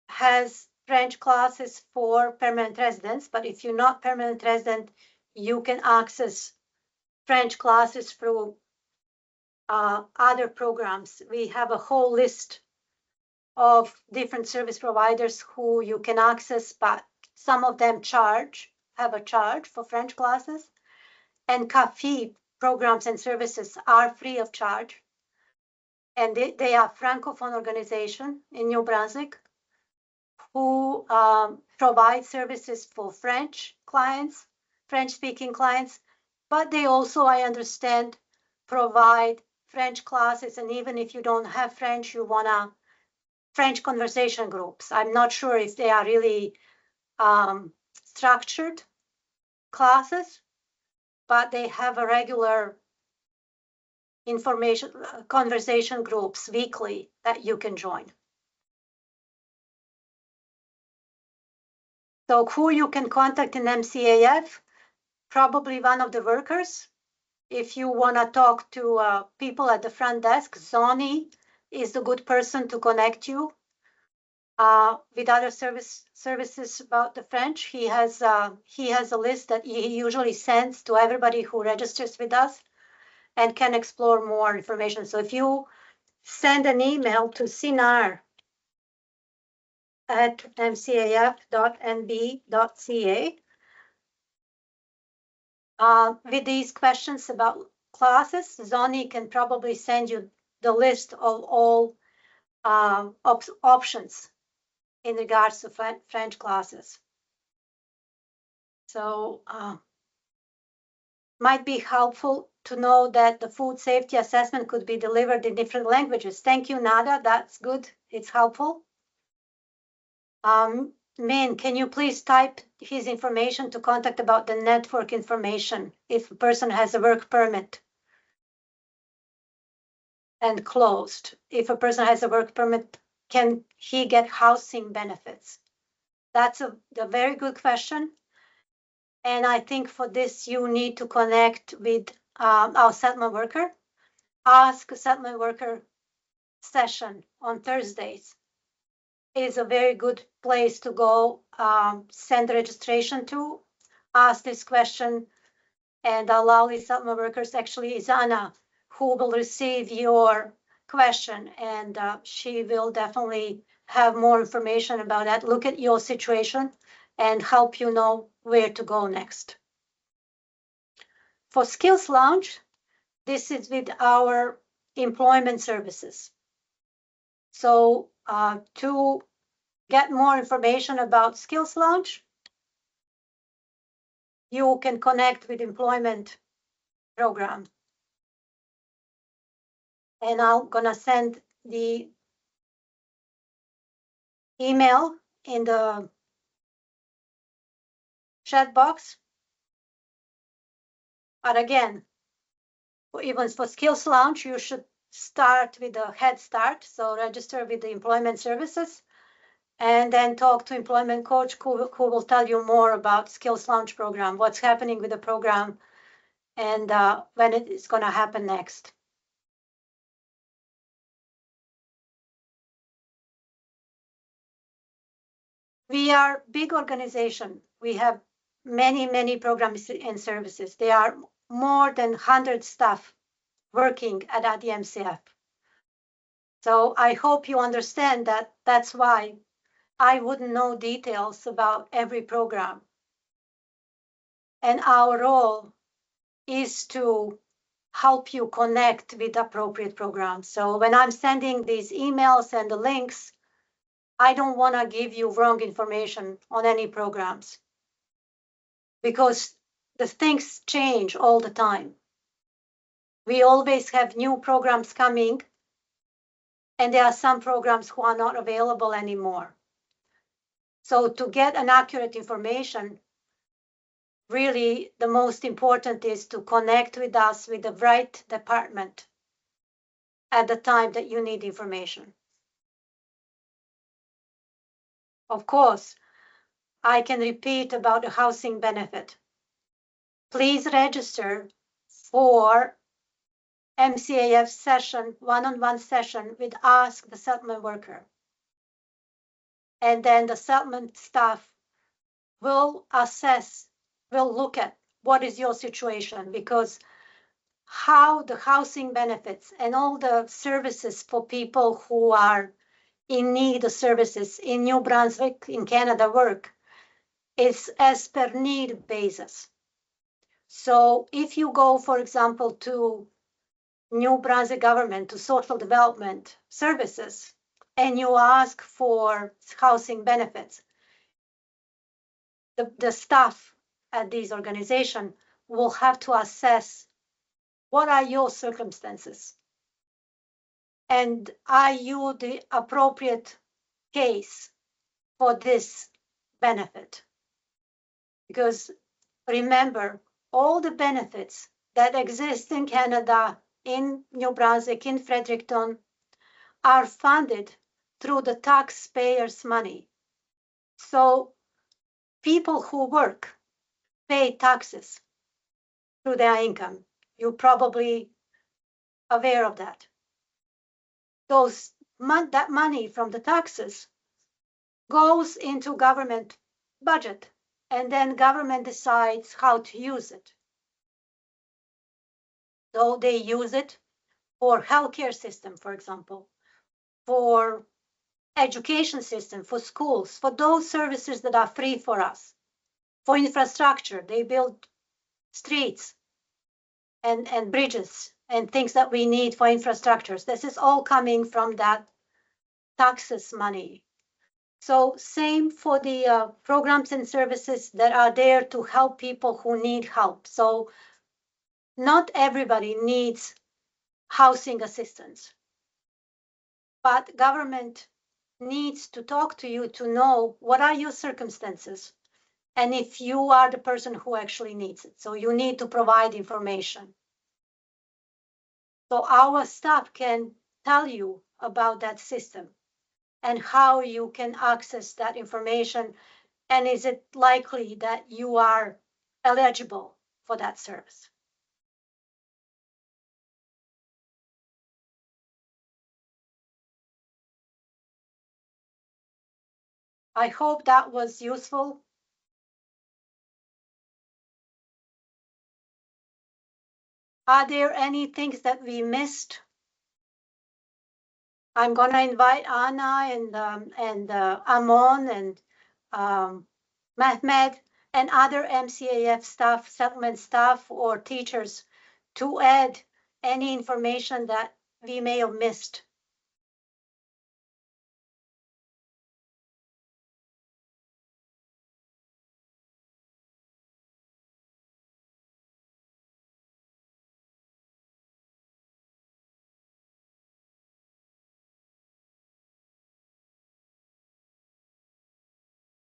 has French classes for permanent residents, but if you're not permanent resident, you can access French classes through other programs. We have a whole list of different service providers who you can access, but some of them have a charge for French classes. And CAFI programs and services are free of charge. And they are Francophone organization in New Brunswick who provide services for French clients, French-speaking clients, but they also, I understand, provide French classes. And even if you don't have French, you wanna French conversation groups. I'm not sure if they are really structured classes, but they have a regular information conversation groups weekly that you can join. So who you can contact in MCAF? Probably one of the workers. If you want to talk to people at the front desk, Zoni is the good person to connect you with other services about the French. He has a list that he usually sends to everybody who registers with us and can explore more information. So if you send an email to sinar@mcaf.nb.ca with these questions about classes, Zoni can probably send you the list of all options in regards to French classes. So might be helpful to know that the food safety assessment could be delivered in different languages. Thank you, Nada. That's good. It's helpful. Min, can you please type his information to contact about the network information if a person has a work permit and closed? If a person has a work permit, can he get housing benefits? That's a very good question. And I think for this, you need to connect with our settlement worker. Ask a settlement worker session on Thursdays is a very good place to go, send registration to, ask this question, and allow the settlement workers, actually is Anna, who will receive your question, and she will definitely have more information about that, look at your situation, and help you know where to go next. For Skills Lounge, this is with our employment services. So to get more information about Skills Lounge, you can connect with employment program. And I'm gonna send the email in the chat box. But again, even for Skills Lounge, you should start with a head start. So register with the employment services and then talk to employment coach who will tell you more about Skills Lounge program, what's happening with the program, and when it is gonna happen next. We are a big organization. We have many programs and services. There are more than 100 staff working at the MCAF. So I hope you understand that that's why I wouldn't know details about every program. And our role is to help you connect with appropriate programs. So when I'm sending these emails and the links, I don't want to give you wrong information on any programs because the things change all the time. We always have new programs coming, and there are some programs who are not available anymore. So to get an accurate information, really the most important is to connect with us with the right department at the time that you need information. Of course, I can repeat about the housing benefit. Please register for MCAF session, one-on-one session with Ask the Settlement Worker. And then the settlement staff will assess, will look at what is your situation, because how the housing benefits and all the services for people who are in need of services in New Brunswick, in Canada work, is as per need basis. So if you go, for example, to New Brunswick government, to social development services, and you ask for housing benefits, the staff at these organizations will have to assess what are your circumstances and are you the appropriate case for this benefit. Because remember, all the benefits that exist in Canada, in New Brunswick, in Fredericton, are funded through the taxpayers' money. So people who work pay taxes through their income. You're probably aware of that. That money from the taxes goes into government budget, and then government decides how to use it. So they use it for healthcare system, for example, for education system, for schools, for those services that are free for us, for infrastructure. They build streets and bridges and things that we need for infrastructures. This is all coming from that taxes money. So same for the programs and services that are there to help people who need help. So not everybody needs housing assistance, but government needs to talk to you to know what are your circumstances and if you are the person who actually needs it. So you need to provide information. So our staff can tell you about that system and how you can access that information, and is it likely that you are eligible for that service. I hope that was useful. Are there any things that we missed? I'm going to invite Anna and Amon and Mehmet and other MCAF staff, settlement staff, or teachers to add any information that we may have missed.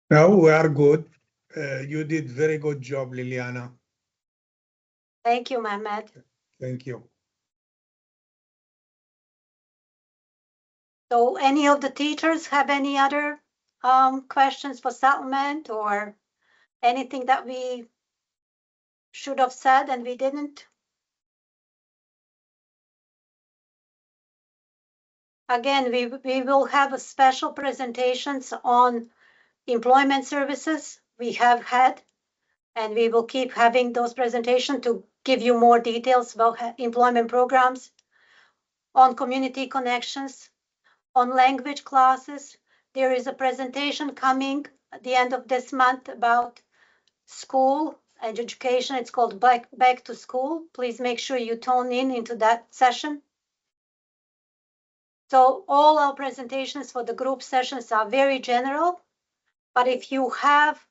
No, we are good. You did very good job, Liliana. Thank you, Mehmet. Thank you. So any of the teachers have any other questions for settlement or anything that we should have said and we didn't? Again, we will have a special presentations on employment services. We have had, and we will keep having those presentations to give you more details about employment programs, on community connections, on language classes. There is a presentation coming at the end of this month about school and education. It's called Back to School. Please make sure you tune in into that session. So all our presentations for the group sessions are very general, but if you have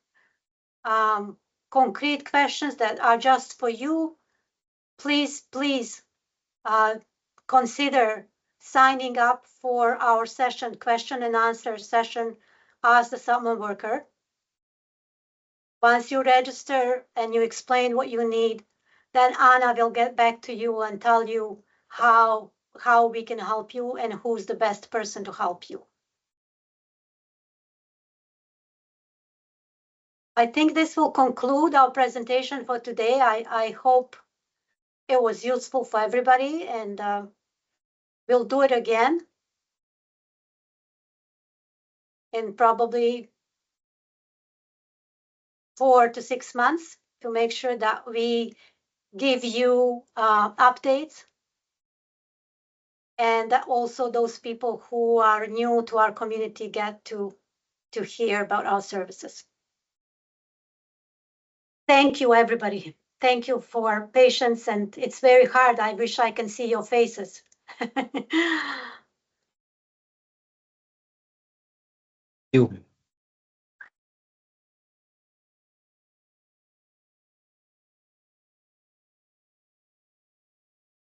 concrete questions that are just for you, please consider signing up for our session, question and answer session as the settlement worker. Once you register and you explain what you need, then Anna will get back to you and tell you how we can help you and who's the best person to help you. I think this will conclude our presentation for today. I hope it was useful for everybody, and we'll do it again in probably 4 to 6 months to make sure that we give you updates, and that also those people who are new to our community get to hear about our services. Thank you, everybody. Thank you for patience, and it's very hard. I wish I can see your faces. You.